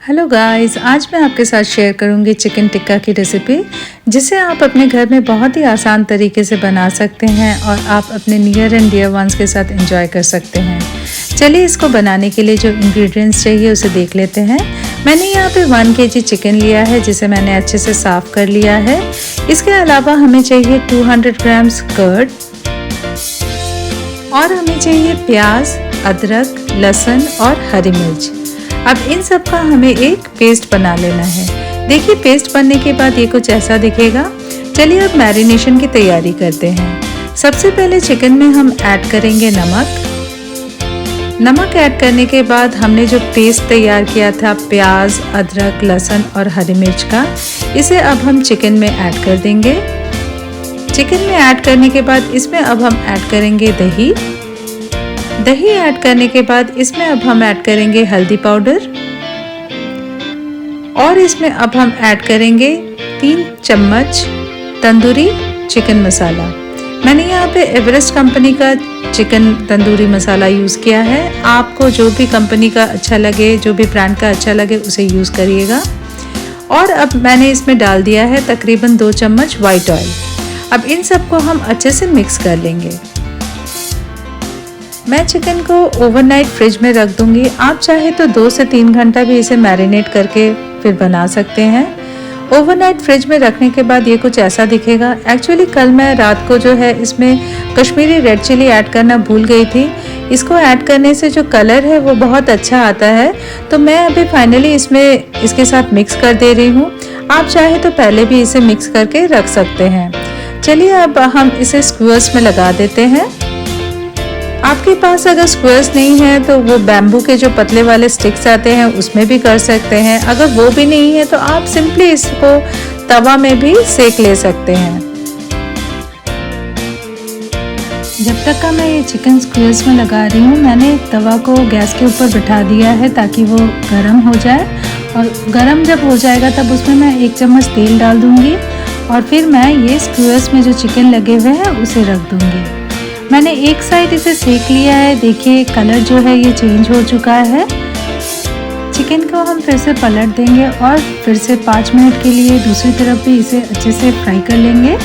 Hello guys, आज मैं आपके साथ शेयर करूंगी चिकन टिक्का की रेसिपी, जिसे आप अपने घर में बहुत ही आसान तरीके से बना सकते हैं और आप अपने नियर एंड डियर वंस के साथ एंजॉय कर सकते हैं। चलिए इसको बनाने के लिए जो इंग्रेडिएंट्स चाहिए उसे देख लेते हैं। मैंने यहाँ पे 1 kg चिकन लिया है, जिसे मैंने अच्छे से साफ़ कर लिया है। इसके अलावा हमें चाहिए 200 ग्राम्स कर्ड और हमें चाहिए प्याज, अदरक, लहसुन और हरी मिर्च। अब इन सब का हमें एक पेस्ट बना लेना है। देखिए पेस्ट बनने के बाद ये कुछ ऐसा दिखेगा। चलिए अब मैरिनेशन की तैयारी करते हैं। सबसे पहले चिकन में हम ऐड करेंगे नमक ऐड करने के बाद हमने जो पेस्ट तैयार किया था प्याज, अदरक, लहसुन और हरी मिर्च का, इसे अब हम चिकन में ऐड कर देंगे। चिकन में ऐड करने के बाद इसमें अब हम ऐड करेंगे दही ऐड करने के बाद इसमें अब हम ऐड करेंगे हल्दी पाउडर और इसमें अब हम ऐड करेंगे 3 चम्मच तंदूरी चिकन मसाला। मैंने यहाँ पे एवरेस्ट कंपनी का चिकन तंदूरी मसाला यूज़ किया है। आपको जो भी कंपनी का अच्छा लगे, जो भी ब्रांड का अच्छा लगे उसे यूज़ करिएगा। और अब मैंने इसमें डाल दिया है तकरीबन 2 चम्मच वाइट ऑयल। अब इन सबको हम अच्छे से मिक्स कर लेंगे। मैं चिकन को ओवरनाइट फ्रिज में रख दूंगी। आप चाहे तो 2 से 3 घंटा भी इसे मैरिनेट करके फिर बना सकते हैं। ओवरनाइट फ्रिज में रखने के बाद ये कुछ ऐसा दिखेगा। एक्चुअली कल मैं रात को जो है इसमें कश्मीरी रेड चिली ऐड करना भूल गई थी। इसको ऐड करने से जो कलर है वो बहुत अच्छा आता है, तो मैं अभी फाइनली इसमें इसके साथ मिक्स कर दे रही हूँ। आप चाहे तो पहले भी इसे मिक्स करके रख सकते हैं। चलिए अब हम इसे स्क्यूअर्स में लगा देते हैं। आपके पास अगर स्क्वेयर्स नहीं है तो वो बैम्बू के जो पतले वाले स्टिक्स आते हैं उसमें भी कर सकते हैं। अगर वो भी नहीं है तो आप सिंपली इसको तवा में भी सेक ले सकते हैं। जब तक का मैं ये चिकन स्क्वेयर्स में लगा रही हूँ, मैंने तवा को गैस के ऊपर बिठा दिया है ताकि वो गर्म हो जाए। और गर्म जब हो जाएगा तब उसमें मैं 1 चम्मच तेल डाल दूँगी और फिर मैं ये स्क्वेयर्स में जो चिकन लगे हुए हैं उसे रख दूँगी। मैंने एक साइड इसे सेक लिया है। देखिए कलर जो है ये चेंज हो चुका है। चिकन को हम फिर से पलट देंगे और फिर से 5 मिनट के लिए दूसरी तरफ भी इसे अच्छे से फ्राई कर लेंगे।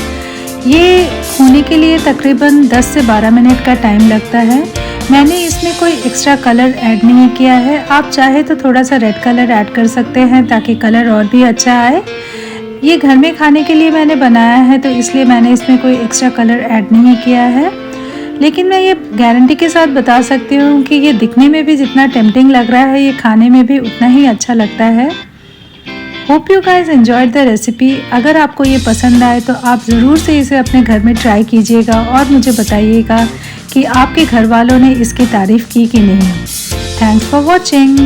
ये होने के लिए तकरीबन 10 से 12 मिनट का टाइम लगता है। मैंने इसमें कोई एक्स्ट्रा कलर ऐड नहीं किया है। आप चाहे तो थोड़ा सा रेड कलर ऐड कर सकते हैं ताकि कलर और भी अच्छा आए। ये घर में खाने के लिए मैंने बनाया है तो इसलिए मैंने इसमें कोई एक्स्ट्रा कलर ऐड नहीं किया है। लेकिन मैं ये गारंटी के साथ बता सकती हूँ कि ये दिखने में भी जितना टेम्पटिंग लग रहा है, ये खाने में भी उतना ही अच्छा लगता है। Hope you guys enjoyed the recipe. अगर आपको ये पसंद आए तो आप ज़रूर से इसे अपने घर में ट्राई कीजिएगा और मुझे बताइएगा कि आपके घर वालों ने इसकी तारीफ़ की कि नहीं। Thanks for watching.